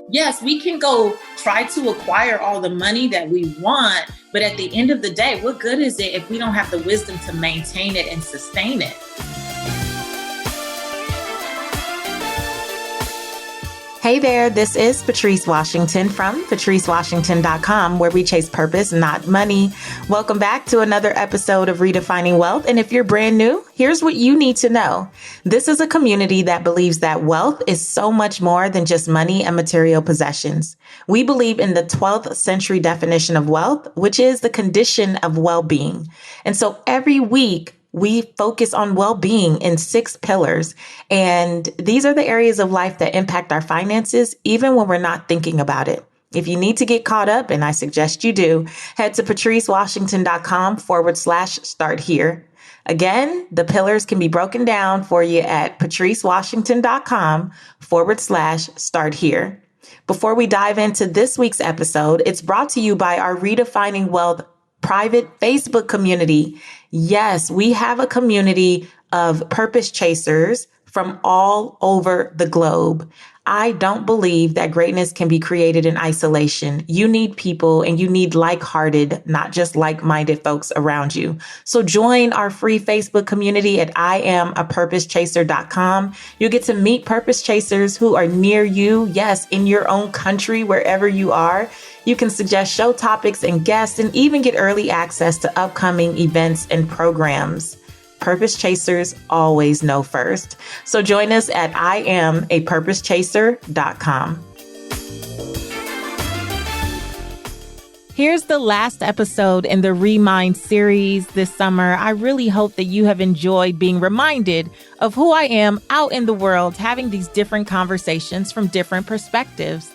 Yes, we can go try to acquire all the money that we want, but at the end of the day, what good is it if we don't have the wisdom to maintain it and sustain it? Hey there, this is Patrice Washington from patricewashington.com, where we chase purpose, not money. Welcome back to another episode of Redefining Wealth. And if you're brand new, here's what you need to know. This is a community that believes that wealth is so much more than just money and material possessions. We believe in the 12th century definition of wealth, which is the condition of well-being. And so every week, we focus on well-being in 6 pillars. And these are the areas of life that impact our finances, even when we're not thinking about it. If you need to get caught up, and I suggest you do, head to patricewashington.com/start here. Again, the pillars can be broken down for you at patricewashington.com/start here. Before we dive into this week's episode, it's brought to you by our Redefining Wealth private Facebook community. Yes, we have a community of purpose chasers from all over the globe. I don't believe that greatness can be created in isolation. You need people and you need like-hearted, not just like-minded folks around you. So join our free Facebook community at IamAPurposeChaser.com. You get to meet purpose chasers who are near you. Yes, in your own country, wherever you are. You can suggest show topics and guests and even get early access to upcoming events and programs. Purpose chasers always know first. So join us at IamAPurposeChaser.com. Here's the last episode in the Remind series this summer. I really hope that you have enjoyed being reminded of who I am out in the world, having these different conversations from different perspectives.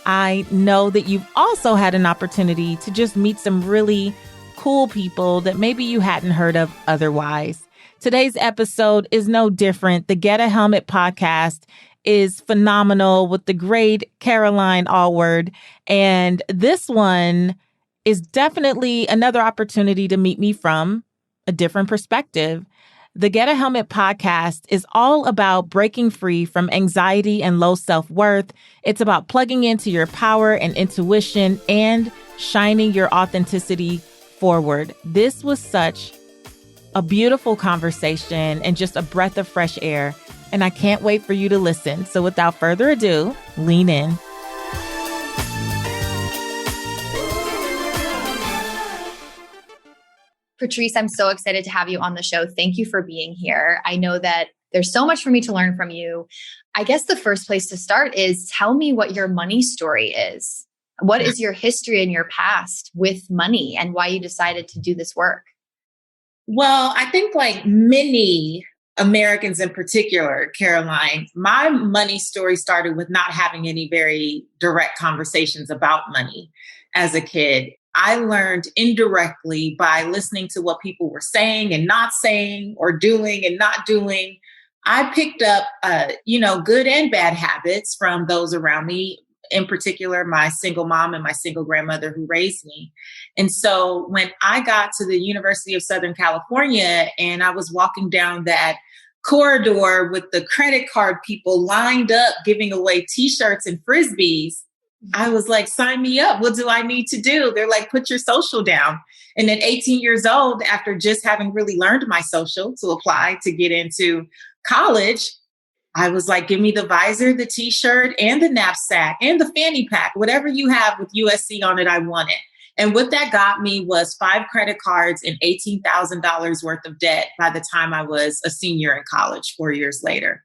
I know that you've also had an opportunity to just meet some really cool people that maybe you hadn't heard of otherwise. Today's episode is no different. The Get a Helmet podcast is phenomenal with the great Caroline Aylward. And this one is definitely another opportunity to meet me from a different perspective. The Get a Helmet podcast is all about breaking free from anxiety and low self-worth. It's about plugging into your power and intuition and shining your authenticity forward. This was such a beautiful conversation and just a breath of fresh air. And I can't wait for you to listen. So without further ado, lean in. Patrice, I'm so excited to have you on the show. Thank you for being here. I know that there's so much for me to learn from you. I guess the first place to start is tell me what your money story is. What is your history and your past with money and why you decided to do this work? Well, I think like many Americans in particular, Caroline, my money story started with not having any very direct conversations about money as a kid. I learned indirectly by listening to what people were saying and not saying or doing and not doing. I picked up, good and bad habits from those around me, in particular, my single mom and my single grandmother who raised me. And so when I got to the University of Southern California and I was walking down that corridor with the credit card people lined up giving away T-shirts and Frisbees, I was like, sign me up. What do I need to do? They're like, put your social down. And at 18 years old, after just having really learned my social to apply to get into college, I was like, give me the visor, the T-shirt, and the knapsack, and the fanny pack. Whatever you have with USC on it, I want it. And what that got me was 5 credit cards and $18,000 worth of debt by the time I was a senior in college 4 years later.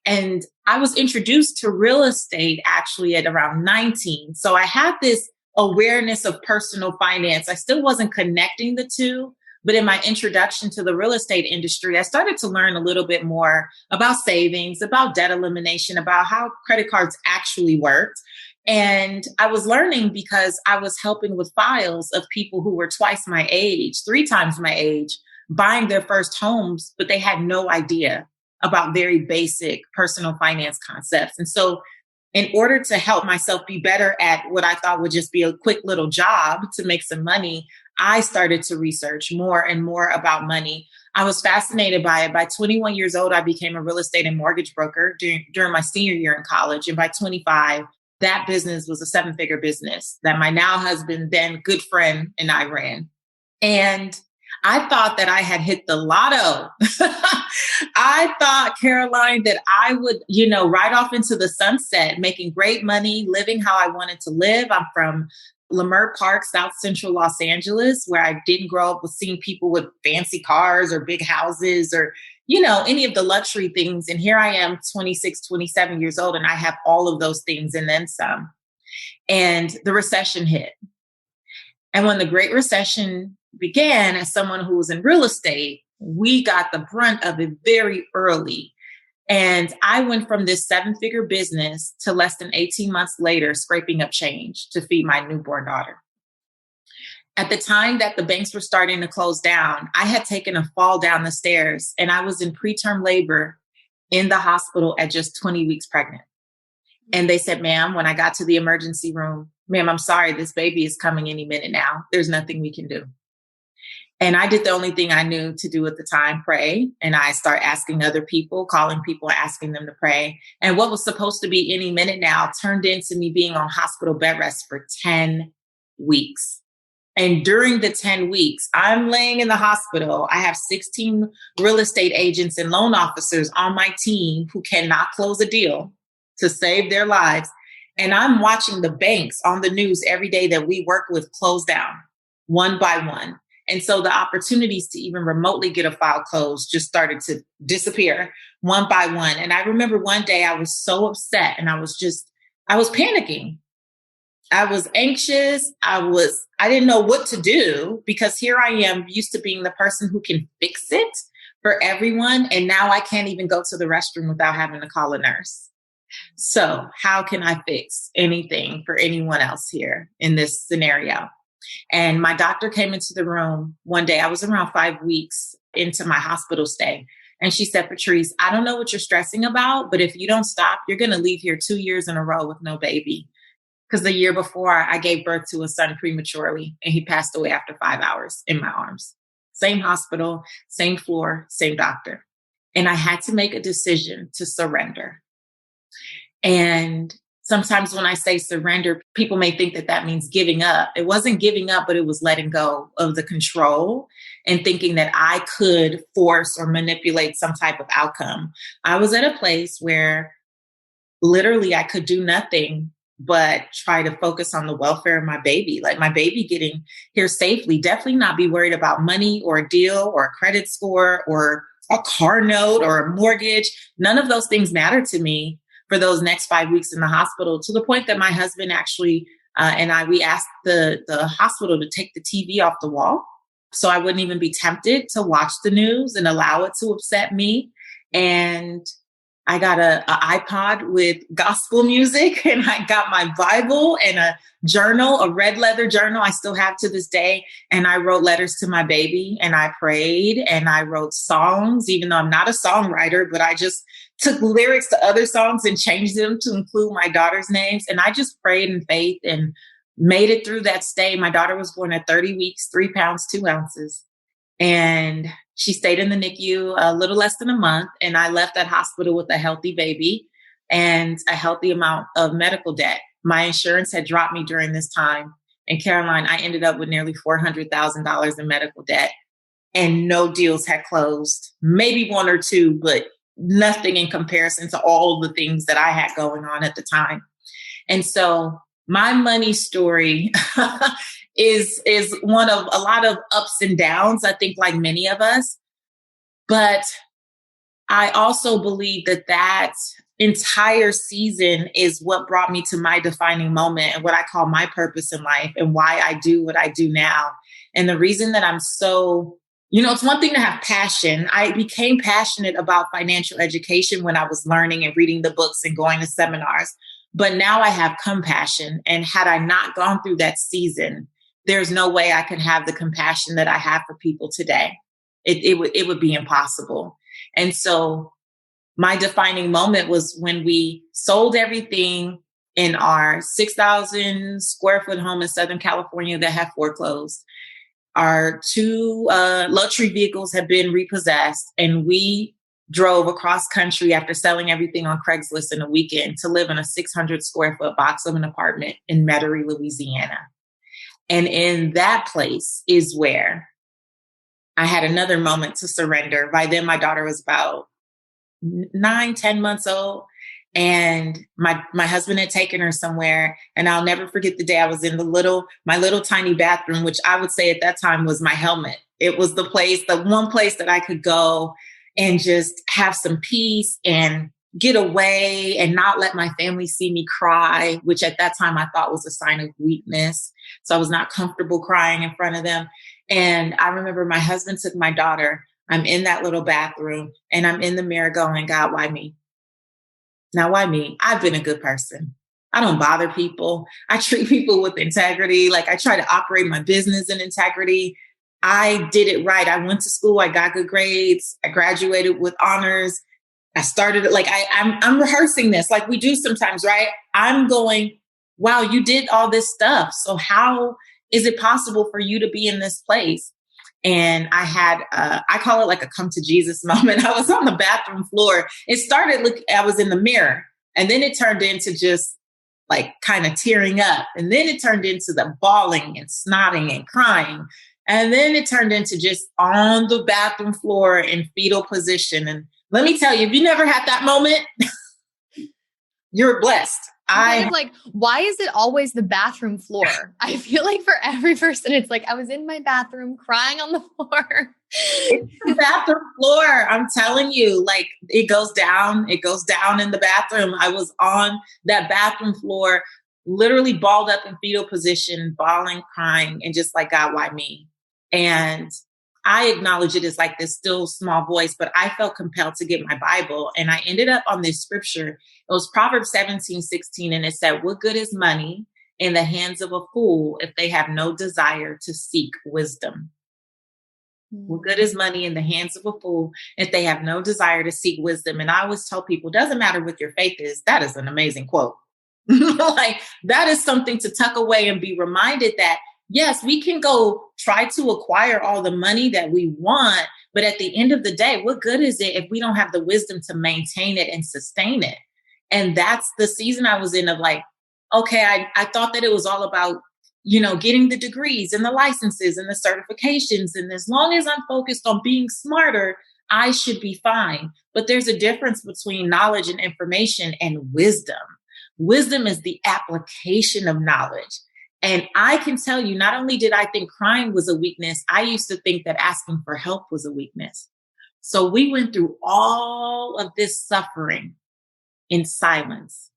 And I was introduced to real estate actually at around 19. So I had this awareness of personal finance. I still wasn't connecting the two, but in my introduction to the real estate industry, I started to learn a little bit more about savings, about debt elimination, about how credit cards actually worked. And I was learning because I was helping with files of people who were twice my age, 3 times my age, buying their first homes, but they had no idea about very basic personal finance concepts. And so in order to help myself be better at what I thought would just be a quick little job to make some money, I started to research more and more about money. I was fascinated by it. By 21 years old, I became a real estate and mortgage broker during my senior year in college. And by 25, that business was a 7-figure business that my now husband, then good friend, and I ran. And I thought that I had hit the lotto. I thought, Caroline, that I would, ride off into the sunset, making great money, living how I wanted to live. I'm from Leimert Park, South Central Los Angeles, where I didn't grow up with seeing people with fancy cars or big houses or, any of the luxury things. And here I am, 26, 27 years old, and I have all of those things and then some. And the recession hit. And when the Great Recession began, as someone who was in real estate, we got the brunt of it very early. And I went from this 7-figure business to less than 18 months later, scraping up change to feed my newborn daughter. At the time that the banks were starting to close down, I had taken a fall down the stairs and I was in preterm labor in the hospital at just 20 weeks pregnant. And they said, ma'am, when I got to the emergency room, ma'am, I'm sorry, this baby is coming any minute now. There's nothing we can do. And I did the only thing I knew to do at the time, pray. And I start asking other people, calling people, asking them to pray. And what was supposed to be any minute now turned into me being on hospital bed rest for 10 weeks. And during the 10 weeks, I'm laying in the hospital. I have 16 real estate agents and loan officers on my team who cannot close a deal to save their lives. And I'm watching the banks on the news every day that we work with close down one by one. And so the opportunities to even remotely get a file closed just started to disappear one by one. And I remember one day I was so upset and I was panicking. I was anxious. I didn't know what to do because here I am used to being the person who can fix it for everyone. And now I can't even go to the restroom without having to call a nurse. So how can I fix anything for anyone else here in this scenario? And my doctor came into the room one day. I was around 5 weeks into my hospital stay. And she said, Patrice, I don't know what you're stressing about, but if you don't stop, you're going to leave here 2 years in a row with no baby. Because the year before I gave birth to a son prematurely and he passed away after 5 hours in my arms. Same hospital, same floor, same doctor. And I had to make a decision to surrender. And sometimes when I say surrender, people may think that that means giving up. It wasn't giving up, but it was letting go of the control and thinking that I could force or manipulate some type of outcome. I was at a place where literally I could do nothing but try to focus on the welfare of my baby, like my baby getting here safely, definitely not be worried about money or a deal or a credit score or a car note or a mortgage. None of those things matter to me for those next 5 weeks in the hospital, to the point that my husband actually we asked the hospital to take the TV off the wall so I wouldn't even be tempted to watch the news and allow it to upset me. And I got an iPod with gospel music, and I got my Bible and a journal, a red leather journal I still have to this day. And I wrote letters to my baby and I prayed and I wrote songs, even though I'm not a songwriter, but I just took lyrics to other songs and changed them to include my daughter's names. And I just prayed in faith and made it through that stay. My daughter was born at 30 weeks, 3 pounds, 2 ounces. And she stayed in the NICU a little less than a month. And I left that hospital with a healthy baby and a healthy amount of medical debt. My insurance had dropped me during this time. And Caroline, I ended up with nearly $400,000 in medical debt, and no deals had closed, maybe 1 or 2, but nothing in comparison to all the things that I had going on at the time. And so my money story is one of a lot of ups and downs, I think, like many of us. But I also believe that entire season is what brought me to my defining moment and what I call my purpose in life and why I do what I do now. And the reason that I'm so, it's one thing to have passion. I became passionate about financial education when I was learning and reading the books and going to seminars. But now I have compassion. And had I not gone through that season, there's no way I could have the compassion that I have for people today. It would be impossible. And so my defining moment was when we sold everything in our 6,000 square foot home in Southern California that had foreclosed. Our 2 luxury vehicles had been repossessed, and we drove across country after selling everything on Craigslist in a weekend to live in a 600 square foot box of an apartment in Metairie, Louisiana. And in that place is where I had another moment to surrender. By then, my daughter was about 9-10 months old. And my husband had taken her somewhere. And I'll never forget the day I was in my little tiny bathroom, which I would say at that time was my Helme. It was the one place that I could go and just have some peace and get away and not let my family see me cry, which at that time I thought was a sign of weakness. So I was not comfortable crying in front of them. And I remember my husband took my daughter. I'm in that little bathroom and I'm in the mirror going, God, why me? Now, why me? I've been a good person. I don't bother people. I treat people with integrity. Like I try to operate my business in integrity. I did it right. I went to school. I got good grades. I graduated with honors. I started it. Like I'm rehearsing this like we do sometimes, right? I'm going, wow, you did all this stuff. So how is it possible for you to be in this place? And I had, I call it like a come to Jesus moment. I was on the bathroom floor. It started, I was in the mirror and then it turned into just like kind of tearing up. And then it turned into the bawling and snotting and crying. And then it turned into just on the bathroom floor in fetal position. And let me tell you, if you never had that moment, you're blessed. Kind of like, why is it always the bathroom floor? I feel like for every person, it's like, I was in my bathroom crying on the floor. It's the bathroom floor. I'm telling you, like it goes down in the bathroom. I was on that bathroom floor, literally balled up in fetal position, bawling, crying, and just like, God, why me? And I acknowledge it as like this still small voice, but I felt compelled to get my Bible. And I ended up on this scripture. It was Proverbs 17:16. And it said, what good is money in the hands of a fool if they have no desire to seek wisdom? What good is money in the hands of a fool if they have no desire to seek wisdom? And I always tell people, doesn't matter what your faith is. That is an amazing quote. Like that is something to tuck away and be reminded that yes, we can go try to acquire all the money that we want, but at the end of the day, what good is it if we don't have the wisdom to maintain it and sustain it? And that's the season I was in of like, okay, I thought that it was all about, getting the degrees and the licenses and the certifications. And as long as I'm focused on being smarter, I should be fine. But there's a difference between knowledge and information and wisdom. Wisdom is the application of knowledge. And I can tell you, not only did I think crying was a weakness, I used to think that asking for help was a weakness. So we went through all of this suffering in silence.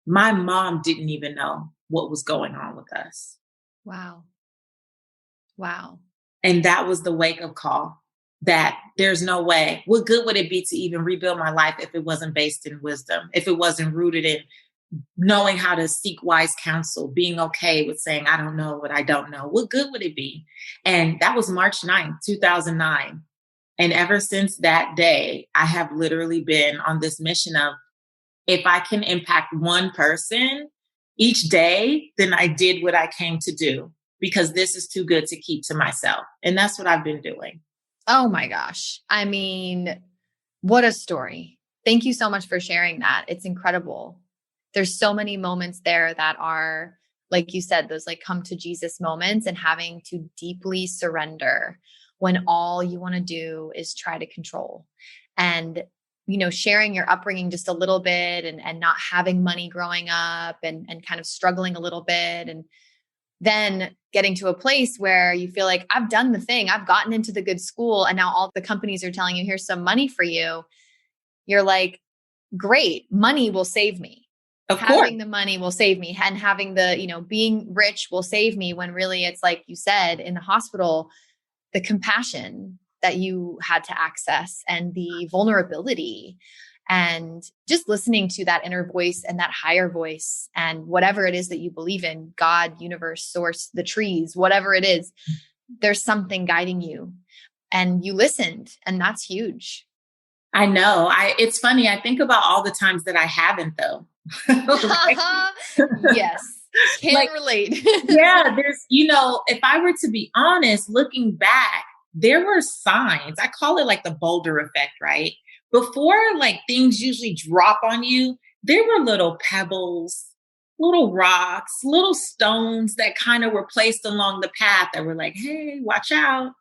My mom didn't even know what was going on with us. Wow. Wow. And that was the wake-up call that there's no way. What good would it be to even rebuild my life if it wasn't based in wisdom, if it wasn't rooted in knowing how to seek wise counsel, being okay with saying, I don't know what I don't know. What good would it be? And that was March 9th, 2009. And ever since that day, I have literally been on this mission of, if I can impact one person each day, then I did what I came to do, because this is too good to keep to myself. And that's what I've been doing. Oh my gosh. I mean, what a story. Thank you so much for sharing that. It's incredible. There's so many moments there that are, like you said, those like come to Jesus moments and having to deeply surrender when all you want to do is try to control. And, sharing your upbringing just a little bit and not having money growing up and kind of struggling a little bit. And then getting to a place where you feel like I've done the thing, I've gotten into the good school. And now all the companies are telling you, here's some money for you. You're like, great, money will save me. Having the money will save me, and having the, being rich will save me, when really it's like you said in the hospital, the compassion that you had to access and the vulnerability and just listening to that inner voice and that higher voice and whatever it is that you believe in, God, universe, source, the trees, whatever it is, there's something guiding you and you listened, and that's huge. I know. It's funny. I think about all the times that I haven't though. Yes. Can relate. Yeah. There's, if I were to be honest, looking back, there were signs. I call it like the boulder effect, right? before like things usually drop on you, there were little pebbles, little rocks, little stones that kind of were placed along the path that were like, hey, watch out.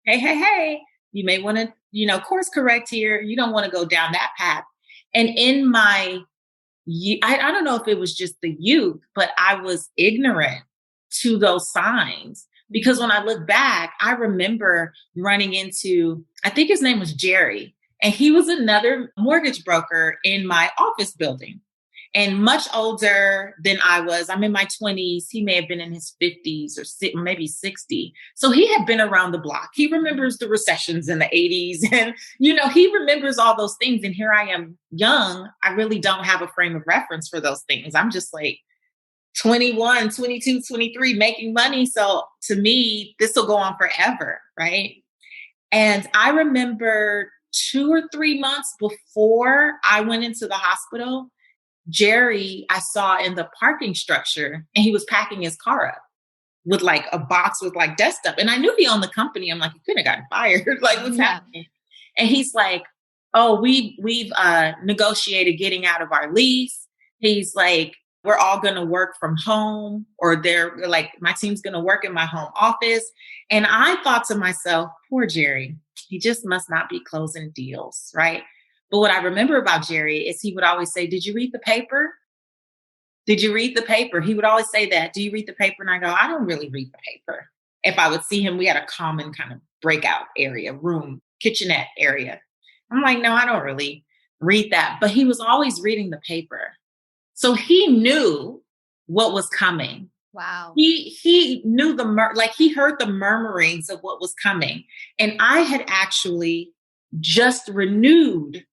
Hey, you may want to, course correct here. You don't want to go down that path. And in my, I don't know if it was just the youth, but I was ignorant to those signs. Because when I look back, I remember running into, I think his name was Jerry, and he was another mortgage broker in my office building and much older than I was. I'm in my 20s. He may have been in his 50s or maybe 60. So he had been around the block. He remembers the recessions in the 80s and, he remembers all those things. And here I am young. I really don't have a frame of reference for those things. I'm just like 21, 22, 23 making money. So to me, this will go on forever. Right. And I remember 2 or 3 months before I went into the hospital, Jerry, I saw in the parking structure, and he was packing his car up with like a box with like desk stuff. And I knew he owned the company. I'm like, he couldn't have gotten fired. Like, what's happening? And he's like, oh, we've negotiated getting out of our lease. He's like, we're all going to work from home, or they're like, my team's going to work in my home office. And I thought to myself, poor Jerry, he just must not be closing deals, right? But what I remember about Jerry is he would always say, did you read the paper? Did you read the paper? He would always say that. Do you read the paper? And I go, I don't really read the paper. If I would see him, we had a common kind of breakout area, room, kitchenette area. I'm like, no, I don't really read that. But he was always reading the paper. So he knew what was coming. Wow. He knew he heard the murmurings of what was coming. And I had actually just renewed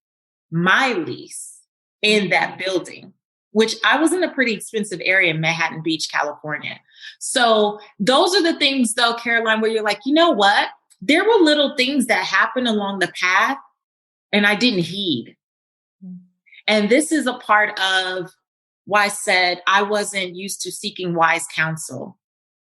my lease in that building, which I was in a pretty expensive area in Manhattan Beach, California. So those are the things though, Caroline, where you're like, you know what? There were little things that happened along the path and I didn't heed. And this is a part of why I said I wasn't used to seeking wise counsel.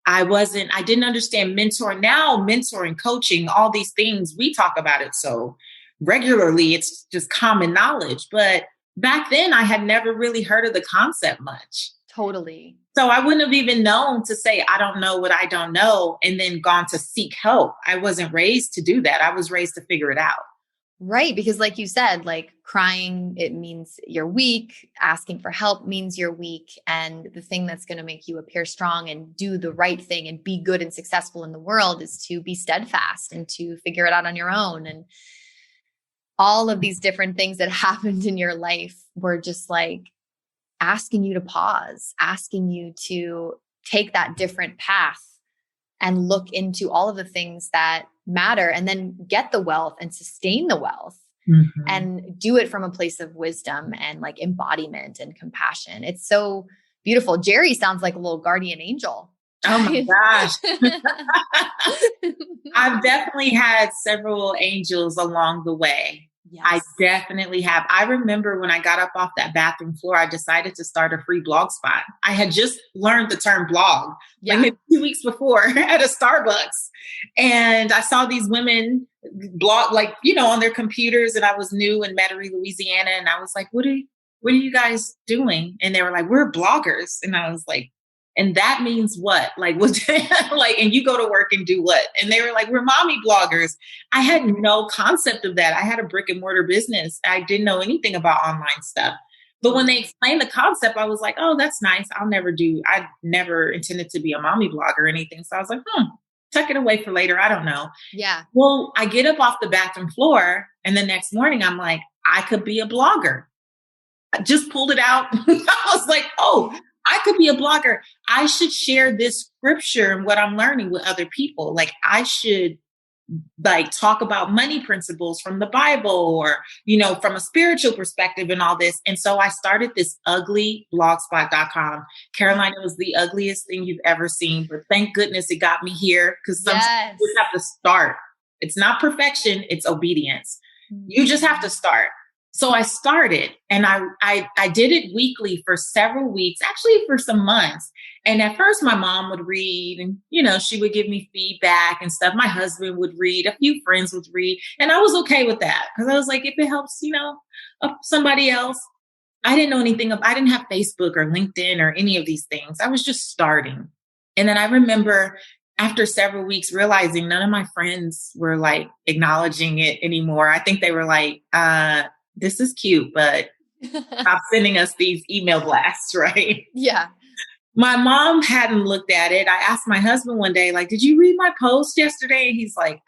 I didn't understand mentoring. Now mentoring, coaching, all these things, we talk about it so regularly. It's just common knowledge. But back then I had never really heard of the concept much. Totally. So I wouldn't have even known to say, I don't know what I don't know, and then gone to seek help. I wasn't raised to do that. I was raised to figure it out. Right. Because like you said, like crying, it means you're weak. Asking for help means you're weak. And the thing that's going to make you appear strong and do the right thing and be good and successful in the world is to be steadfast and to figure it out on your own. And all of these different things that happened in your life were just like asking you to pause, asking you to take that different path and look into all of the things that matter, and then get the wealth and sustain the wealth and do it from a place of wisdom and like embodiment and compassion. It's so beautiful. Jerry sounds like a little guardian angel. Oh my gosh. I've definitely had several angels along the way. Yes. I definitely have. I remember when I got up off that bathroom floor, I decided to start a free blog spot. I had just learned the term blog like maybe 2 weeks before at a Starbucks. And I saw these women blog, on their computers. And I was new in Metairie, Louisiana. And I was like, what are you guys doing? And they were like, we're bloggers. And I was like, and that means what? Like, what? And you go to work and do what? And they were like, we're mommy bloggers. I had no concept of that. I had a brick and mortar business. I didn't know anything about online stuff. But when they explained the concept, I was like, oh, that's nice. I never intended to be a mommy blogger or anything. So I was like, tuck it away for later. I don't know. Yeah. Well, I get up off the bathroom floor and the next morning I'm like, I could be a blogger. I just pulled it out. I was like, oh, I could be a blogger. I should share this scripture and what I'm learning with other people. Like I should talk about money principles from the Bible or, from a spiritual perspective and all this. And so I started this ugly blogspot.com. Caroline, it was the ugliest thing you've ever seen, but thank goodness it got me here because sometimes you just have to start. It's not perfection. It's obedience. You just have to start. So I started, and I did it weekly for several weeks, actually for some months. And at first my mom would read and, she would give me feedback and stuff. My husband would read, a few friends would read. And I was okay with that because I was like, if it helps, somebody else. I didn't know anything I didn't have Facebook or LinkedIn or any of these things. I was just starting. And then I remember after several weeks realizing none of my friends were like acknowledging it anymore. I think they were like, this is cute, but stop sending us these email blasts, right? Yeah. My mom hadn't looked at it. I asked my husband one day, like, did you read my post yesterday? And he's like,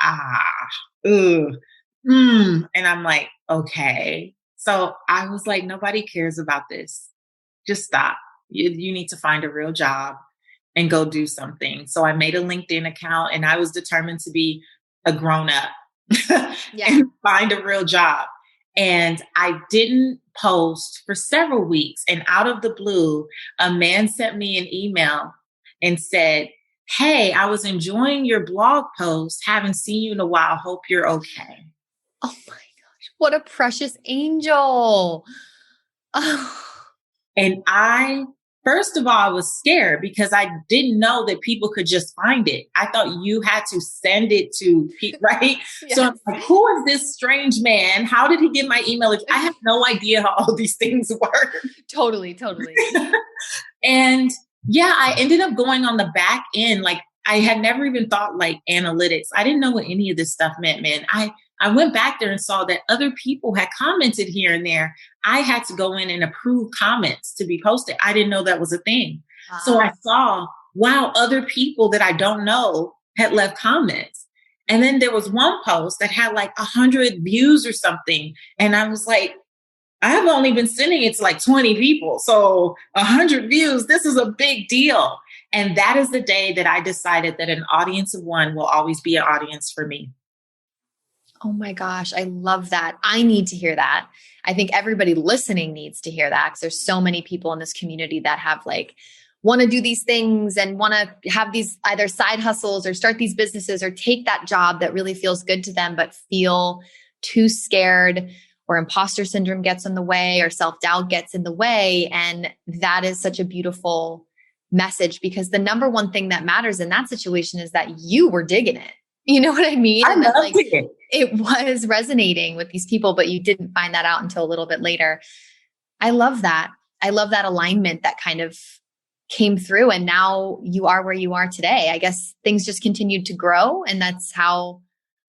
and I'm like, okay. So I was like, nobody cares about this. Just stop. You need to find a real job and go do something. So I made a LinkedIn account and I was determined to be a grown up and find a real job. And I didn't post for several weeks. And out of the blue, a man sent me an email and said, hey, I was enjoying your blog post. Haven't seen you in a while. Hope you're okay. Oh my gosh. What a precious angel. Oh. And first of all, I was scared because I didn't know that people could just find it. I thought you had to send it to people, right? Yes. So I'm like, who is this strange man? How did he get my email? I have no idea how all these things work. Totally. And I ended up going on the back end. Like I had never even thought like analytics. I didn't know what any of this stuff meant, man. I went back there and saw that other people had commented here and there. I had to go in and approve comments to be posted. I didn't know that was a thing. So I saw, wow, other people that I don't know had left comments. And then there was one post that had like 100 views or something. And I was like, I have only been sending it to like 20 people. So 100 views, this is a big deal. And that is the day that I decided that an audience of one will always be an audience for me. Oh my gosh, I love that. I need to hear that. I think everybody listening needs to hear that because there's so many people in this community that have want to do these things and want to have these either side hustles or start these businesses or take that job that really feels good to them, but feel too scared or imposter syndrome gets in the way or self-doubt gets in the way. And that is such a beautiful message because the number one thing that matters in that situation is that you were digging it. You know what I mean? I loved it. It was resonating with these people, but you didn't find that out until a little bit later. I love that. I love that alignment that kind of came through and now you are where you are today. I guess things just continued to grow and that's how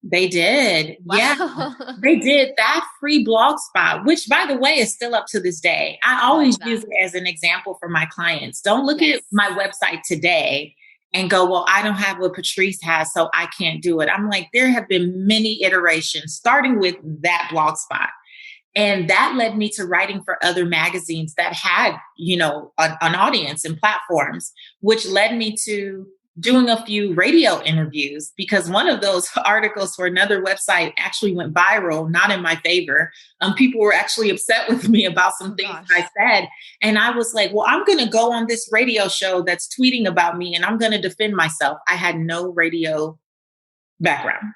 they did. Wow. Yeah, they did. That free blog spot, which by the way, is still up to this day. I always use it as an example for my clients. Don't look at my website today and go, well, I don't have what Patrice has, so I can't do it. I'm like, there have been many iterations, starting with that blog spot. And that led me to writing for other magazines that had, an audience and platforms, which led me to doing a few radio interviews because one of those articles for another website actually went viral, not in my favor. People were actually upset with me about some things I said. And I was like, well, I'm going to go on this radio show that's tweeting about me and I'm going to defend myself. I had no radio background.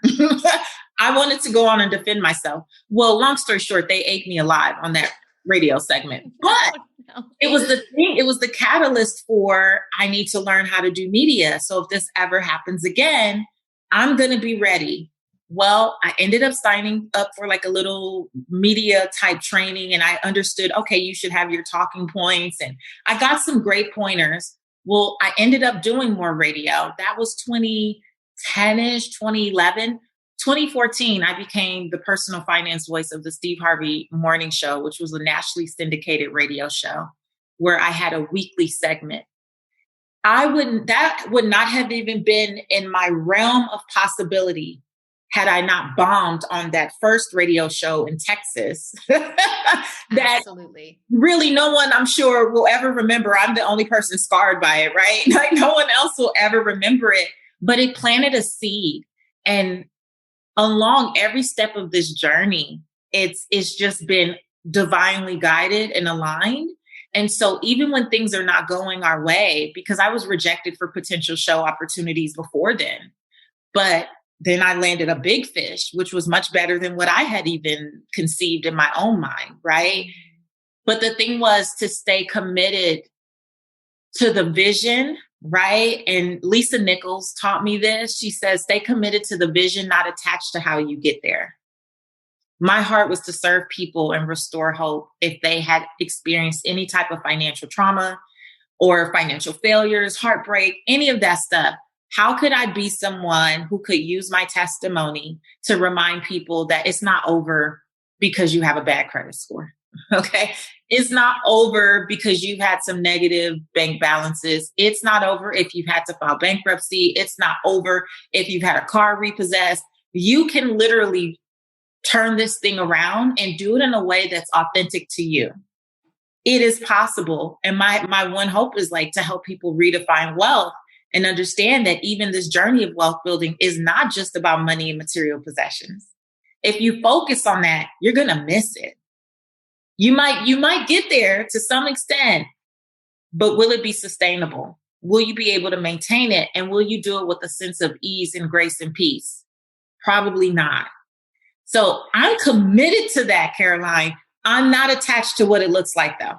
I wanted to go on and defend myself. Well, long story short, they ate me alive on that radio segment, but it was the thing. It was the catalyst for, I need to learn how to do media. So if this ever happens again, I'm going to be ready. Well, I ended up signing up for like a little media type training and I understood, okay, you should have your talking points. And I got some great pointers. Well, I ended up doing more radio. That was 2010-ish, 2011. 2014, I became the personal finance voice of the Steve Harvey Morning Show, which was a nationally syndicated radio show where I had a weekly segment. That would not have even been in my realm of possibility had I not bombed on that first radio show in Texas. That Absolutely. Really no one, I'm sure, will ever remember. I'm the only person scarred by it, right? Like no one else will ever remember it, but it planted a seed. And along every step of this journey, it's just been divinely guided and aligned. And so even when things are not going our way, because I was rejected for potential show opportunities before then, but then I landed a big fish, which was much better than what I had even conceived in my own mind, right? But the thing was to stay committed to the vision, right? And Lisa Nichols taught me this. She says, stay committed to the vision, not attached to how you get there. My heart was to serve people and restore hope if they had experienced any type of financial trauma or financial failures, heartbreak, any of that stuff. How could I be someone who could use my testimony to remind people that it's not over because you have a bad credit score? Okay. It's not over because you've had some negative bank balances. It's not over if you've had to file bankruptcy. It's not over if you've had a car repossessed. You can literally turn this thing around and do it in a way that's authentic to you. It is possible. And my one hope is like to help people redefine wealth and understand that even this journey of wealth building is not just about money and material possessions. If you focus on that, you're going to miss it. You might get there to some extent, but will it be sustainable? Will you be able to maintain it? And will you do it with a sense of ease and grace and peace? Probably not. So I'm committed to that, Caroline. I'm not attached to what it looks like, though.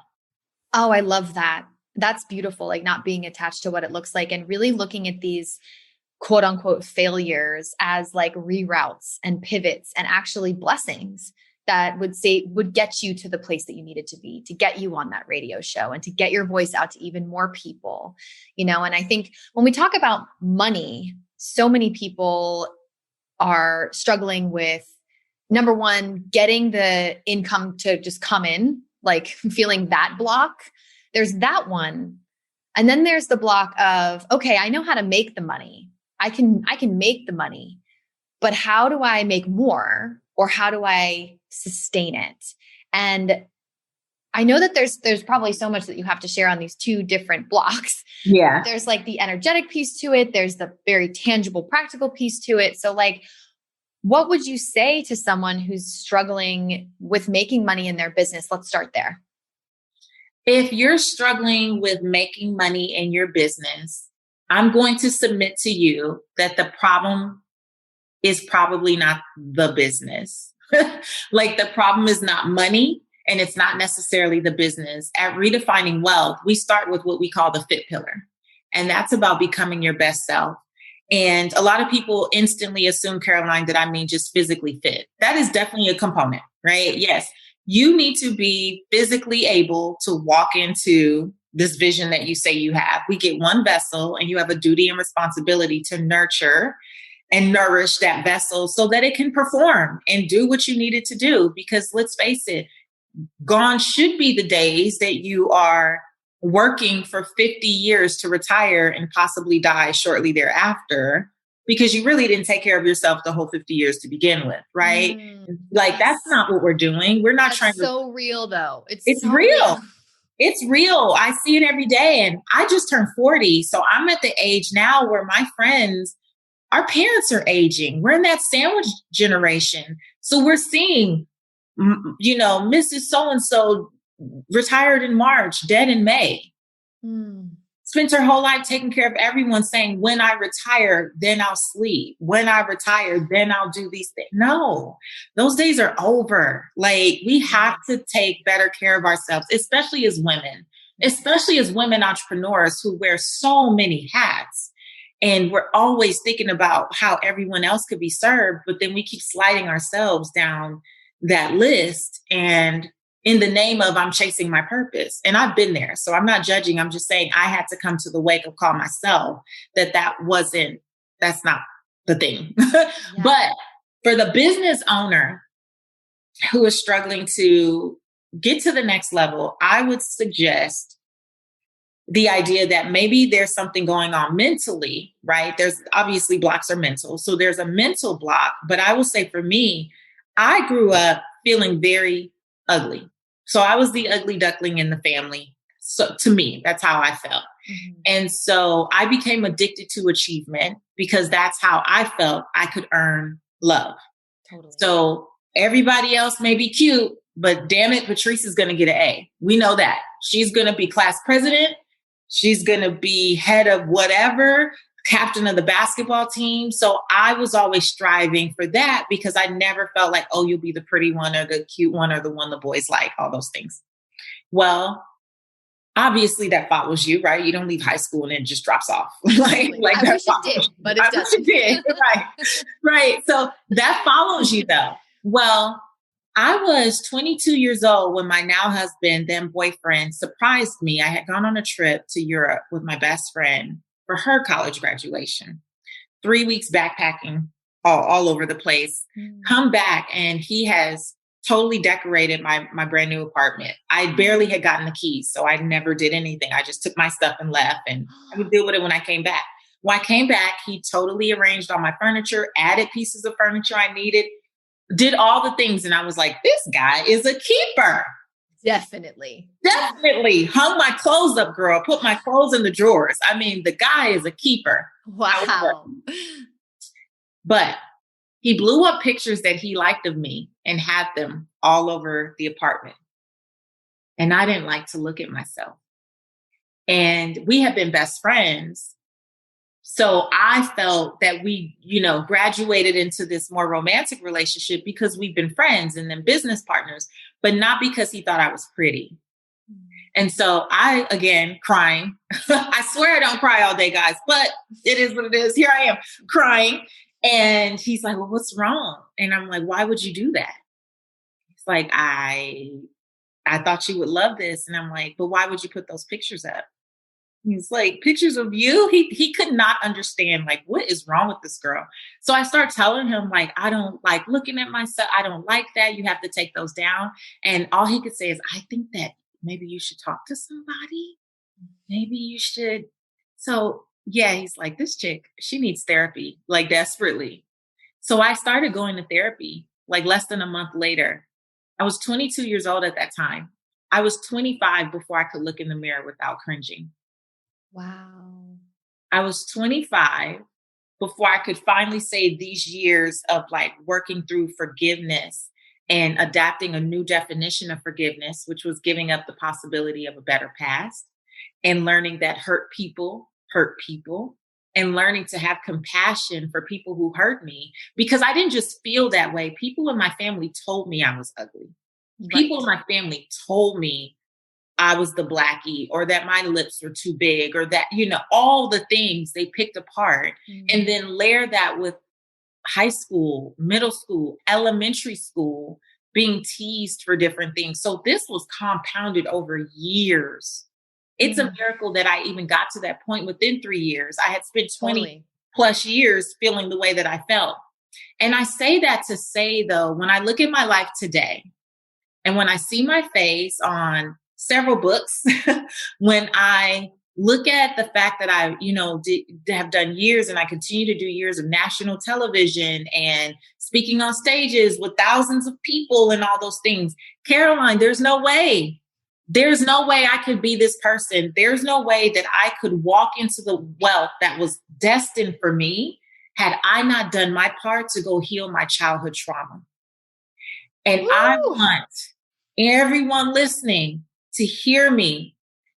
Oh, I love that. That's beautiful. Like not being attached to what it looks like and really looking at these quote unquote failures as like reroutes and pivots and actually blessings that would get you to the place that you needed to be, to get you on that radio show and to get your voice out to even more people, and I think when we talk about money, so many people are struggling with, number one, getting the income to just come in, like feeling that block. There's that one. And then there's the block of, okay, I know how to make the money. I can make the money, but how do I make more? Or how do I sustain it? And I know that there's probably so much that you have to share on these two different blocks. Yeah. There's like the energetic piece to it. There's the very tangible, practical piece to it. So like, what would you say to someone who's struggling with making money in their business? Let's start there. If you're struggling with making money in your business, I'm going to submit to you that the problem is probably not the business. Like the problem is not money and it's not necessarily the business. At Redefining Wealth, we start with what we call the fit pillar. And that's about becoming your best self. And a lot of people instantly assume, Caroline, that I mean just physically fit. That is definitely a component, right? Yes, you need to be physically able to walk into this vision that you say you have. We get one vessel and you have a duty and responsibility to nurture and nourish that vessel so that it can perform and do what you need it to do. Because let's face it, gone should be the days that you are working for 50 years to retire and possibly die shortly thereafter because you really didn't take care of yourself the whole 50 years to begin with, right? Like that's not what we're doing. We're not trying to. It's so real though. It's so real. It's real. I see it every day. And I just turned 40. So I'm at the age now where my friends, our parents are aging. We're in that sandwich generation. So we're seeing, Mrs. So-and-so retired in March, dead in May. Spent her whole life taking care of everyone, saying, when I retire, then I'll sleep. When I retire, then I'll do these things. No, those days are over. Like we have to take better care of ourselves, especially as women entrepreneurs who wear so many hats. And we're always thinking about how everyone else could be served, but then we keep sliding ourselves down that list. And in the name of I'm chasing my purpose. And I've been there. So I'm not judging. I'm just saying I had to come to the wake up call myself that's not the thing. Yeah. But for the business owner who is struggling to get to the next level, I would suggest the idea that maybe there's something going on mentally, right? There's obviously blocks are mental. So there's a mental block. But I will say for me, I grew up feeling very ugly. So I was the ugly duckling in the family. So to me, that's how I felt. Mm-hmm. And so I became addicted to achievement because that's how I felt I could earn love. Totally. So everybody else may be cute, but damn it, Patrice is going to get an A. We know that. She's going to be class president. She's going to be head of whatever captain of the basketball team. So I was always striving for that because I never felt like, oh, you'll be the pretty one or the cute one or the one the boys like, all those things. Well, obviously that follows you, right? You don't leave high school and it just drops off. I wish it did, but it doesn't. Right. Right. So that follows you though. Well, I was 22 years old when my now husband, then boyfriend, surprised me. I had gone on a trip to Europe with my best friend for her college graduation. 3 weeks backpacking all over the place. Come back and he has totally decorated my brand new apartment. I barely had gotten the keys, so I never did anything. I just took my stuff and left, and I would deal with it when I came back. When I came back, he totally arranged all my furniture, added pieces of furniture I needed, did all the things. And I was like, this guy is a keeper. Definitely. Hung my clothes up, girl. Put my clothes in the drawers. I mean, the guy is a keeper. Wow. But he blew up pictures that he liked of me and had them all over the apartment. And I didn't like to look at myself. And we have been best friends. So I felt that we, graduated into this more romantic relationship because we've been friends and then business partners, but not because he thought I was pretty. And so I, again, crying. I swear I don't cry all day, guys, but it is what it is. Here I am crying. And he's like, well, what's wrong? And I'm like, why would you do that? It's like, I thought you would love this. And I'm like, but why would you put those pictures up? He's like, pictures of you? He could not understand, like, what is wrong with this girl? So I start telling him, like, I don't like looking at myself. I don't like that. You have to take those down. And all he could say is, I think that maybe you should talk to somebody. Maybe you should. So yeah, he's like, this chick, she needs therapy, like desperately. So I started going to therapy like less than a month later. I was 22 years old at that time. I was 25 before I could look in the mirror without cringing. Wow. I was 25 before I could finally say these years of like working through forgiveness and adapting a new definition of forgiveness, which was giving up the possibility of a better past and learning that hurt people, and learning to have compassion for people who hurt me, because I didn't just feel that way. People in my family told me I was ugly. Right. People in my family told me I was the blackie, or that my lips were too big, or that, all the things they picked apart, and then layer that with high school, middle school, elementary school, being teased for different things. So this was compounded over years. It's a miracle that I even got to that point within 3 years. I had spent 20 plus years feeling the way that I felt. And I say that to say, though, when I look at my life today, and when I see my face on several books, when I look at the fact that I, have done years, and I continue to do years of national television and speaking on stages with thousands of people and all those things, Caroline, there's no way I could be this person. There's no way that I could walk into the wealth that was destined for me had I not done my part to go heal my childhood trauma. And I want everyone listening to hear me.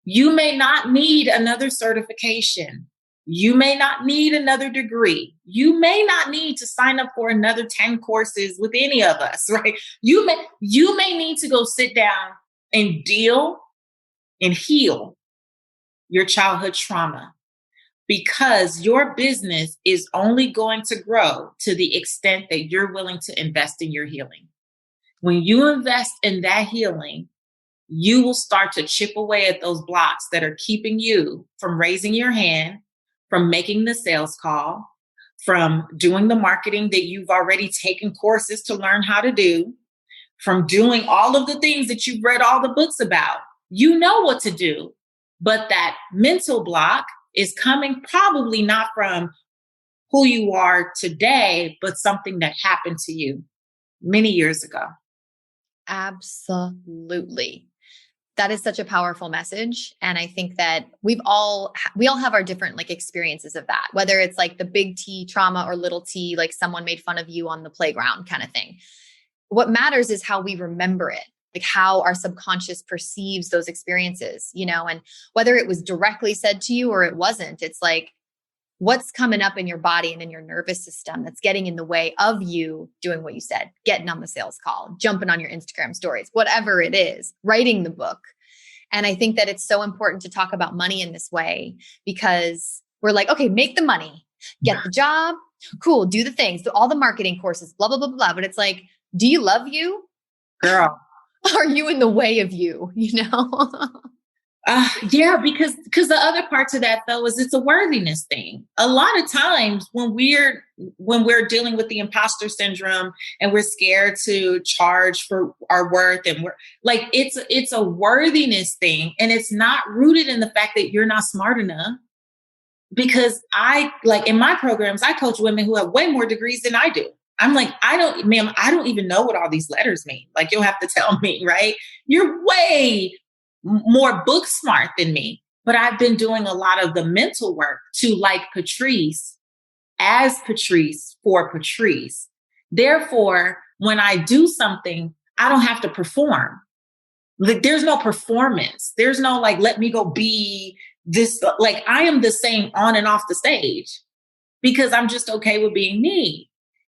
You may not need another certification. You may not need another degree. You may not need to sign up for another 10 courses with any of us, right? You may need to go sit down and deal and heal your childhood trauma, because your business is only going to grow to the extent that you're willing to invest in your healing. When you invest in that healing, you will start to chip away at those blocks that are keeping you from raising your hand, from making the sales call, from doing the marketing that you've already taken courses to learn how to do, from doing all of the things that you've read all the books about. You know what to do, but that mental block is coming probably not from who you are today, but something that happened to you many years ago. Absolutely. That is such a powerful message. And I think that we all have our different like experiences of that, whether it's like the big T trauma or little T, like someone made fun of you on the playground kind of thing. What matters is how we remember it, like how our subconscious perceives those experiences, and whether it was directly said to you or it wasn't, it's like what's coming up in your body and in your nervous system that's getting in the way of you doing what you said, getting on the sales call, jumping on your Instagram stories, whatever it is, writing the book. And I think that it's so important to talk about money in this way because we're like, okay, make the money, get the job, cool, do the things, do all the marketing courses, blah, blah, blah, blah. But it's like, do you love you? Girl. Are you in the way of you, you know? Yeah, because the other part to that though is it's a worthiness thing. A lot of times when we're dealing with the imposter syndrome and we're scared to charge for our worth, and we're like, it's a worthiness thing, and it's not rooted in the fact that you're not smart enough. Because I, like in my programs, I coach women who have way more degrees than I do. I'm like, I don't even know what all these letters mean. Like, you'll have to tell me, right? You're way more book smart than me. But I've been doing a lot of the mental work to, like Patrice, as Patrice for Patrice. Therefore, when I do something, I don't have to perform. Like, there's no performance. There's no like, let me go be this. Like, I am the same on and off the stage because I'm just okay with being me.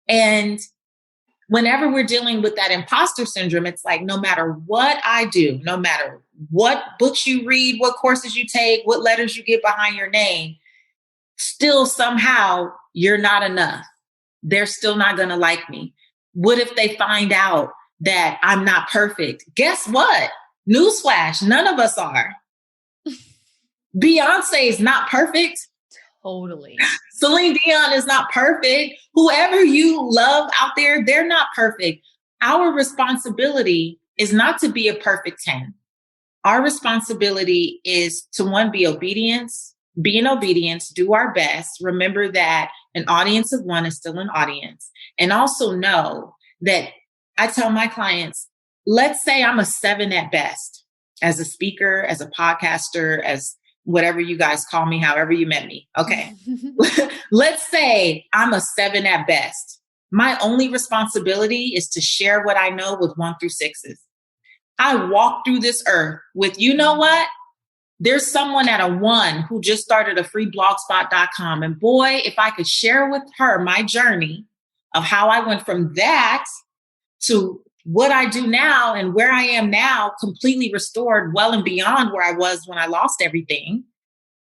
And whenever we're dealing with that imposter syndrome, it's like, no matter what I do, no matter what books you read, what courses you take, what letters you get behind your name, still somehow you're not enough. They're still not going to like me. What if they find out that I'm not perfect? Guess what? Newsflash, none of us are. Beyonce is not perfect. Totally. Celine Dion is not perfect. Whoever you love out there, they're not perfect. Our responsibility is not to be a perfect 10. Our responsibility is to, one, be in obedience, do our best. Remember that an audience of one is still an audience. And also know that I tell my clients, let's say I'm a 7 at best as a speaker, as a podcaster, as whatever you guys call me, however you met me. Okay. Let's say I'm a 7 at best. My only responsibility is to share what I know with 1 through 6s. I walk through this earth with, you know what? There's someone at a 1 who just started a free blogspot.com. And boy, if I could share with her my journey of how I went from that to what I do now and where I am now, completely restored, well and beyond where I was when I lost everything.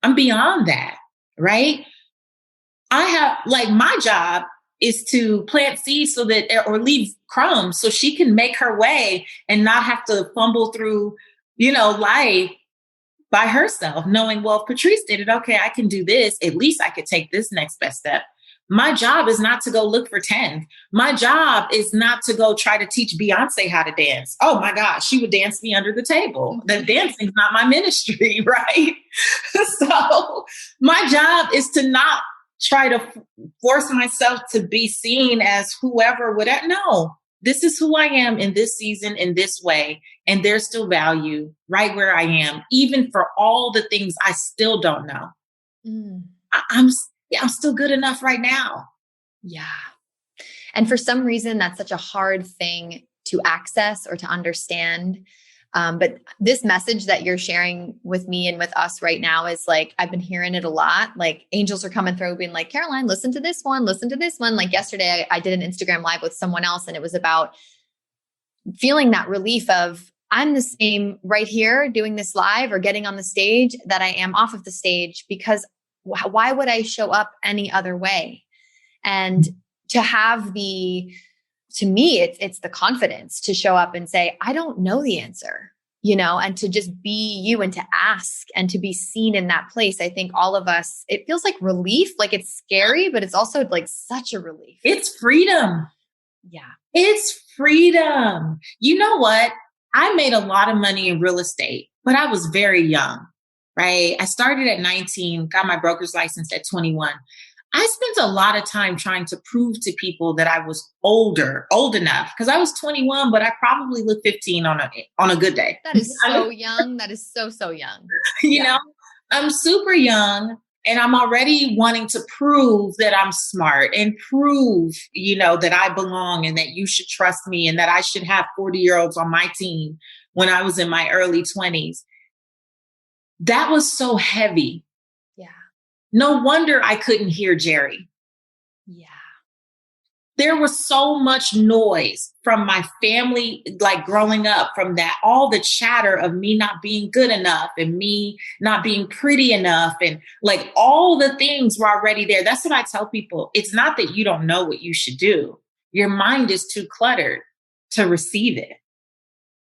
I'm beyond that, right? I have, like, my job is to plant seeds so that, or leave crumbs so she can make her way and not have to fumble through, life by herself, knowing, well, if Patrice did it, okay, I can do this. At least I could take this next best step. My job is not to go look for 10. My job is not to go try to teach Beyonce how to dance. Oh my gosh, she would dance me under the table. The dancing's not my ministry, right? So my job is to not try to force myself to be seen as whoever would. No, this is who I am in this season, in this way. And there's still value right where I am, even for all the things I still don't know. I'm still good enough right now. Yeah. And for some reason, that's such a hard thing to access or to understand. But this message that you're sharing with me and with us right now is like, I've been hearing it a lot. Like, angels are coming through being like, Caroline, listen to this one, listen to this one. Like yesterday, I did an Instagram live with someone else, and it was about feeling that relief of, I'm the same right here doing this live or getting on the stage that I am off of the stage, because why would I show up any other way? And to have to me, it's the confidence to show up and say, I don't know the answer, and to just be you and to ask and to be seen in that place. I think all of us, it feels like relief, like it's scary, but it's also like such a relief. It's freedom. Yeah. It's freedom. You know what? I made a lot of money in real estate, but I was very young. Right? I started at 19, got my broker's license at 21. I spent a lot of time trying to prove to people that I was old enough, because I was 21, but I probably looked 15 on a good day. That is so young. That is so, so young. You know, I'm super young, and I'm already wanting to prove that I'm smart and prove, that I belong and that you should trust me and that I should have 40-year-olds on my team when I was in my early 20s. That was so heavy. Yeah. No wonder I couldn't hear Jerry. Yeah. There was so much noise from my family, like growing up, from that, all the chatter of me not being good enough and me not being pretty enough. And like all the things were already there. That's what I tell people. It's not that you don't know what you should do. Your mind is too cluttered to receive it.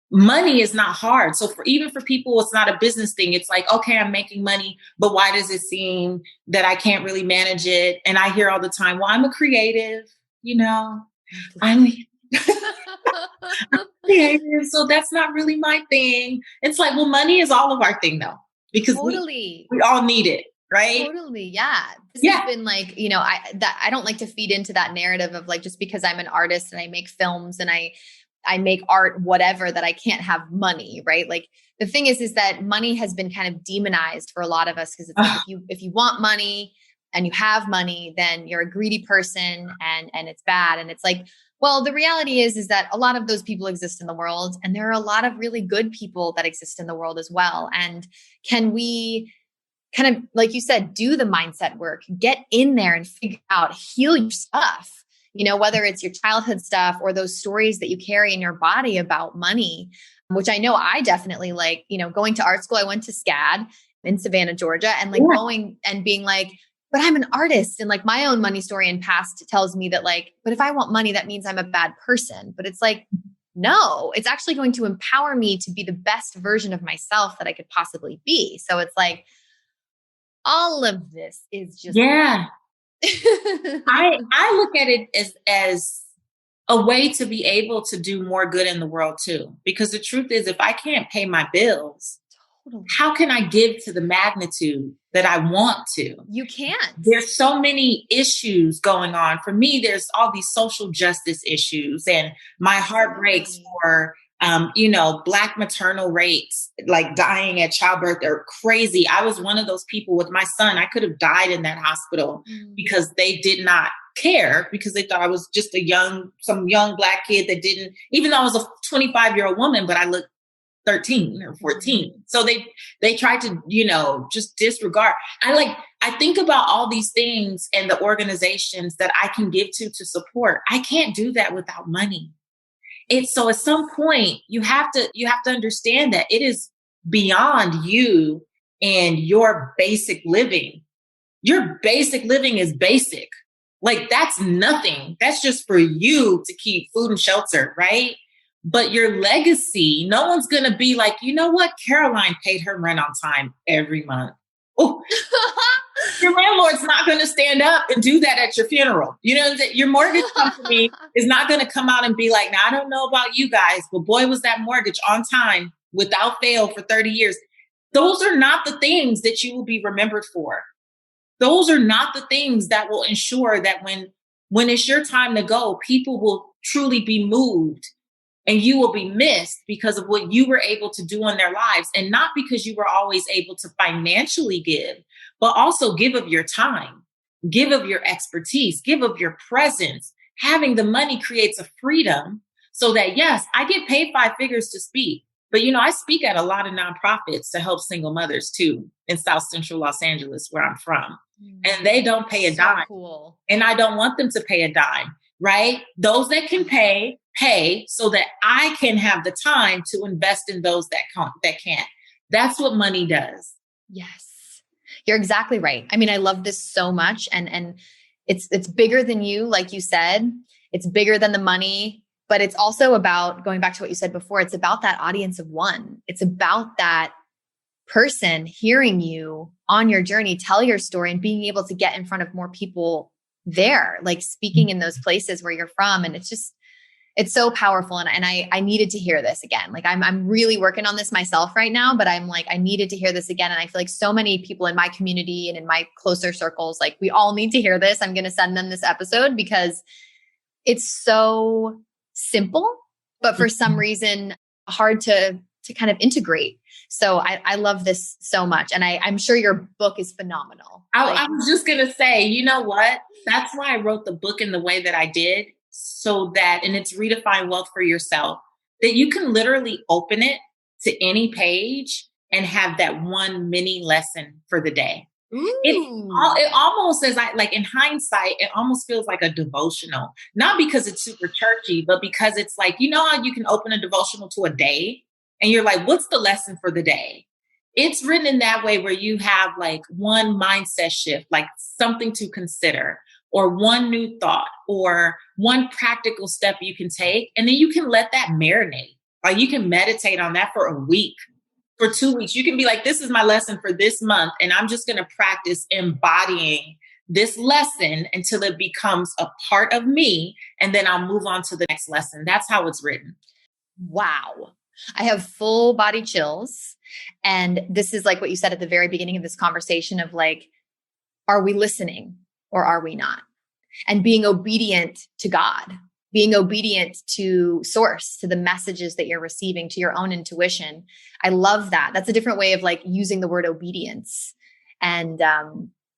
Money is not hard. So even for people, it's not a business thing. It's like, okay, I'm making money, but why does it seem that I can't really manage it? And I hear all the time, well, I'm a creative. I'm creative, so that's not really my thing. It's like, well, money is all of our thing though, because totally. we all need it, right? Totally. Yeah. This has been like, I don't like to feed into that narrative of like, just because I'm an artist and I make films and I make art, whatever, that I can't have money, right? Like the thing is that money has been kind of demonized for a lot of us because it's like if you want money and you have money, then you're a greedy person and it's bad. And it's like, well, the reality is that a lot of those people exist in the world, and there are a lot of really good people that exist in the world as well. And can we kind of, like you said, do the mindset work, get in there and figure out, heal your stuff, whether it's your childhood stuff or those stories that you carry in your body about money, which I know I definitely like, going to art school. I went to SCAD in Savannah, Georgia, and like going and being like, but I'm an artist, and like my own money story and past tells me that like, but if I want money, that means I'm a bad person. But it's like, no, it's actually going to empower me to be the best version of myself that I could possibly be. So it's like, all of this is just, I look at it as a way to be able to do more good in the world too. Because the truth is, if I can't pay my bills, how can I give to the magnitude that I want to? You can't. There's so many issues going on. For me, there's all these social justice issues, and my heart breaks for, Black maternal rates, like dying at childbirth. They're crazy. I was one of those people with my son. I could have died in that hospital because they did not care, because they thought I was just some young Black kid that didn't, even though I was a 25-year-old woman, but I looked 13 or 14. So they tried to, just disregard. I think about all these things and the organizations that I can give to support. I can't do that without money. So at some point you have to understand that it is beyond you and your basic living. Your basic living is basic. Like that's nothing. That's just for you to keep food and shelter, right? But your legacy, no one's going to be like, you know what? Caroline paid her rent on time every month. Oh, your landlord's not going to stand up and do that at your funeral. Your mortgage company is not going to come out and be like, now, I don't know about you guys, but boy, was that mortgage on time without fail for 30 years. Those are not the things that you will be remembered for. Those are not the things that will ensure that when it's your time to go, people will truly be moved. And you will be missed because of what you were able to do in their lives. And not because you were always able to financially give, but also give of your time, give of your expertise, give of your presence. Having the money creates a freedom so that, yes, I get paid 5 figures to speak. But, I speak at a lot of nonprofits to help single mothers too in South Central Los Angeles, where I'm from. And they don't pay a dime. Cool. And I don't want them to pay a dime, right? Those that can pay so that I can have the time to invest in those that can't. That's what money does. Yes, you're exactly right. I mean, I love this so much. And it's bigger than you, like you said, it's bigger than the money, but it's also about, going back to what you said before, it's about that audience of one. It's about that person hearing you on your journey, tell your story, and being able to get in front of more people there, like speaking in those places where you're from. And it's so powerful. And I needed to hear this again. Like I'm really working on this myself right now, but I'm like, I needed to hear this again. And I feel like so many people in my community and in my closer circles, like we all need to hear this. I'm going to send them this episode because it's so simple, but for some reason hard to kind of integrate. So I love this so much. And I'm sure your book is phenomenal. I was just going to say, you know what? That's why I wrote the book in the way that I did. So that, and it's Redefine Wealth for Yourself, that you can literally open it to any page and have that one mini lesson for the day. It almost, as I like in hindsight, it almost feels like a devotional, not because it's super churchy, but because it's like, you know how you can open a devotional to a day and you're like, what's the lesson for the day? It's written in that way where you have like one mindset shift, like something to consider, or one new thought, or one practical step you can take. And then you can let that marinate. Like you can meditate on that for a week, for 2 weeks. You can be like, this is my lesson for this month. And I'm just going to practice embodying this lesson until it becomes a part of me. And then I'll move on to the next lesson. That's how it's written. Wow. I have full body chills. And this is like what you said at the very beginning of this conversation of like, are we listening or are we not? And being obedient to God, being obedient to source, to the messages that you're receiving, to your own intuition. I love that. That's a different way of like using the word obedience. And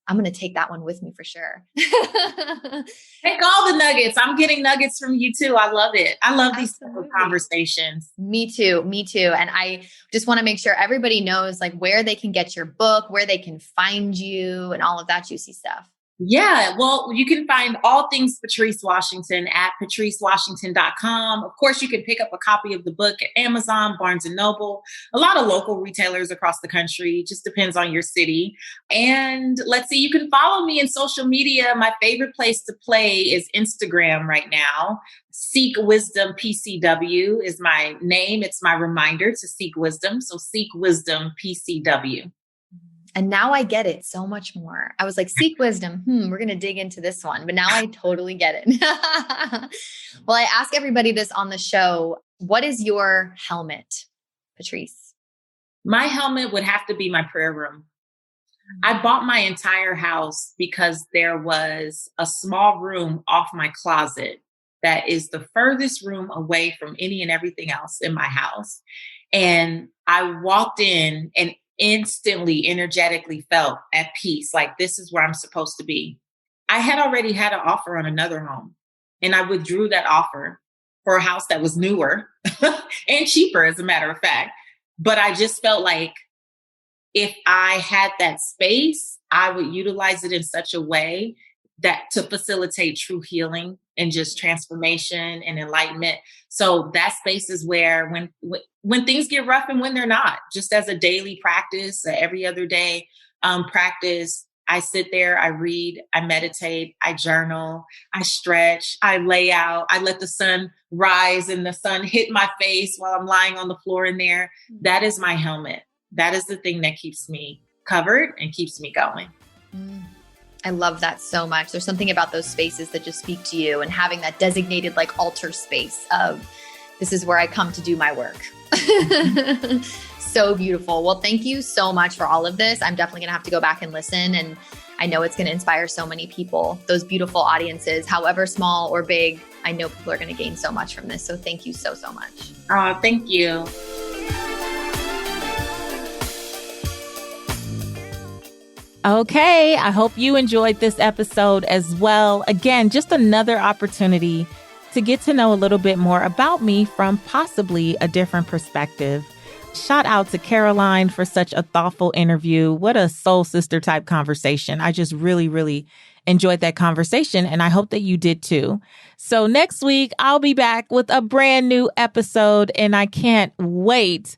I'm going to take that one with me for sure. Take all the nuggets. I'm getting nuggets from you too. I love it. I love these type of conversations. Me too. Me too. And I just want to make sure everybody knows like where they can get your book, where they can find you and all of that juicy stuff. Yeah, well, you can find all things Patrice Washington at patricewashington.com. Of course, you can pick up a copy of the book at Amazon, Barnes & Noble, a lot of local retailers across the country. It just depends on your city. And let's see, you can follow me in social media. My favorite place to play is Instagram right now. Seek Wisdom PCW is my name. It's my reminder to seek wisdom. So Seek Wisdom PCW. And now I get it so much more. I was like, seek wisdom. We're going to dig into this one. But now I totally get it. Well, I ask everybody this on the show. What is your helmet, Patrice? My helmet would have to be my prayer room. I bought my entire house because there was a small room off my closet that is the furthest room away from any and everything else in my house. And I walked in and instantly, energetically felt at peace. Like, this is where I'm supposed to be. I had already had an offer on another home and I withdrew that offer for a house that was newer and cheaper, as a matter of fact. But I just felt like if I had that space, I would utilize it in such a way that to facilitate true healing and just transformation and enlightenment. So that space is where when things get rough and when they're not, just as a daily practice, every other day practice, I sit there, I read, I meditate, I journal, I stretch, I lay out, I let the sun rise and the sun hit my face while I'm lying on the floor in there. That is my helmet. That is the thing that keeps me covered and keeps me going. I love that so much. There's something about those spaces that just speak to you and having that designated like altar space of this is where I come to do my work. So beautiful. Well, thank you so much for all of this. I'm definitely going to have to go back and listen. And I know it's going to inspire so many people, those beautiful audiences, however small or big. I know people are going to gain so much from this. So thank you so, so much. Thank you. Okay, I hope you enjoyed this episode as well. Again, just another opportunity to get to know a little bit more about me from possibly a different perspective. Shout out to Caroline for such a thoughtful interview. What a soul sister type conversation. I just really, really enjoyed that conversation, and I hope that you did too. So next week, I'll be back with a brand new episode, and I can't wait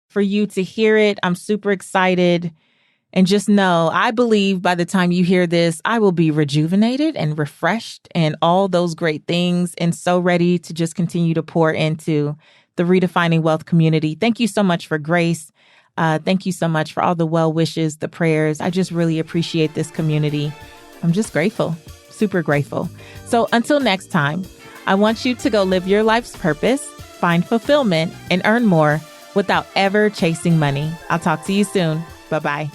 for you to hear it. I'm super excited. And just know, I believe by the time you hear this, I will be rejuvenated and refreshed and all those great things and so ready to just continue to pour into the Redefining Wealth community. Thank you so much for grace. Thank you so much for all the well wishes, the prayers. I just really appreciate this community. I'm just grateful, super grateful. So until next time, I want you to go live your life's purpose, find fulfillment, and earn more without ever chasing money. I'll talk to you soon. Bye-bye.